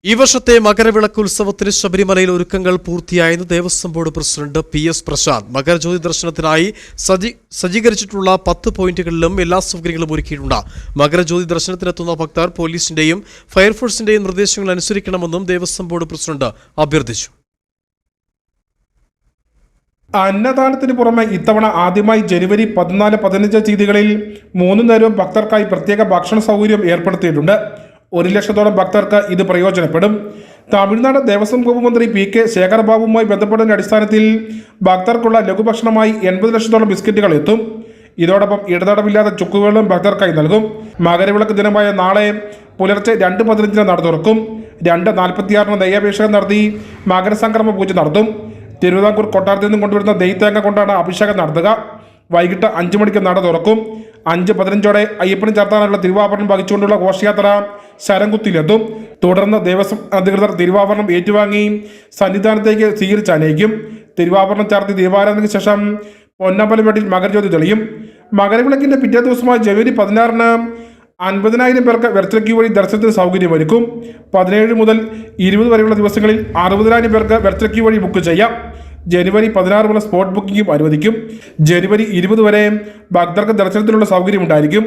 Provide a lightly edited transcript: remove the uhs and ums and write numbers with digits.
ഈ വർഷത്തെ മകരവിളക്ക് ഉത്സവത്തിന് ശബരിമലയിൽ ഒരുക്കങ്ങൾ പൂർത്തിയായെന്ന് Devaswom board president PS Prashanth. Makarajyothi ദർശനത്തിനായി സജ്ജീകരിച്ചിട്ടുള്ള 10 പോയിന്റുകളിലും എല്ലാ സൗകര്യങ്ങളും ഒരുക്കിയിട്ടുണ്ട്. മകരജ്യോതി ദർശനത്തിനെത്തുന്ന ഭക്തർ പോലീസിന്റെയും ഫയർഫോഴ്സിന്റെയും നിർദ്ദേശങ്ങൾ അനുസരിക്കണമെന്നും ദേവസ്വം ബോർഡ് പ്രസിഡന്റ് അഭ്യർത്ഥിച്ചു. അന്നദാനത്തിന് പുറമെ ഇത്തവണ ആദ്യമായി ജനുവരി 14-15 തീയതികളിൽ 3 നേരവും ഭക്തർക്കായി പ്രത്യേക ഭക്ഷണ സൗകര്യം ഏർപ്പെടുത്തിയിട്ടുണ്ട്. 1 ലക്ഷത്തോളം ഭക്തർക്ക് ഇത് പ്രയോജനപ്പെടും. തമിഴ്നാട് ദേവസ്വം വകുപ്പ് മന്ത്രി PK ശേഖർബാബുവുമായി ബന്ധപ്പെട്ടതിന്റെ അടിസ്ഥാനത്തിൽ ഭക്തർക്കുള്ള ലഘുഭക്ഷണമായി 80 ലക്ഷത്തോളം ബിസ്ക്കറ്റുകൾ എത്തും. ഇതോടൊപ്പം ഇടതടവില്ലാത്ത ചുക്കുകളും ഭക്തർക്കായി നൽകും. മകരവിളക്ക് ദിനമായ നാളെ പുലർച്ചെ 2:15 നട തുറക്കും. 2:46 നെയ്യഭിഷേകം നടത്തി മകരസംക്രമ പൂജ നടത്തും. തിരുവിതാംകൂർ കൊട്ടാരത്തിൽ നിന്നും കൊണ്ടുവരുന്ന നെയ്ത്തേങ്ങ കൊണ്ടാണ് അഭിഷേകം നടത്തുക. വൈകിട്ട് 5 മണിക്ക് നട തുറക്കും. 5:15 അയ്യപ്പന് ചാർത്താനുള്ള തിരുവാഭരണം വഹിച്ചുകൊണ്ടുള്ള ഘോഷയാത്ര ശരംകുത്തിയിലെത്തും. തുടർന്ന് ദേവസ്വം അധികൃതർ തിരുവാഭരണം ഏറ്റുവാങ്ങി സന്നിധാനത്തേക്ക് സ്വീകരിച്ചനയിക്കും. തിരുവാഭരണം ചാർത്തി ദീപാരാധനയ്ക്ക് ശേഷം പൊന്നമ്പലമേട്ടിൽ മകരജ്യോതി തെളിയും. മകരവിളക്കിന്റെ പിറ്റേ ദിവസമായ ജനുവരി 16 50,000 പേർക്ക് വെർച്വൽ ക്യൂ വഴി ദർശനത്തിന് സൗകര്യമൊരുക്കും. 17 മുതൽ 20 വരെയുള്ള ദിവസങ്ങളിൽ 60,000 പേർക്ക് വെർച്വൽ ക്യൂ വഴി ബുക്ക് ചെയ്യാം. ജനുവരി 16 മുതൽ സ്പോട്ട് ബുക്കിംഗും അനുവദിക്കും. ജനുവരി 20 വരെ ഭക്തർക്ക് ദർശനത്തിനുള്ള സൗകര്യമുണ്ടായിരിക്കും.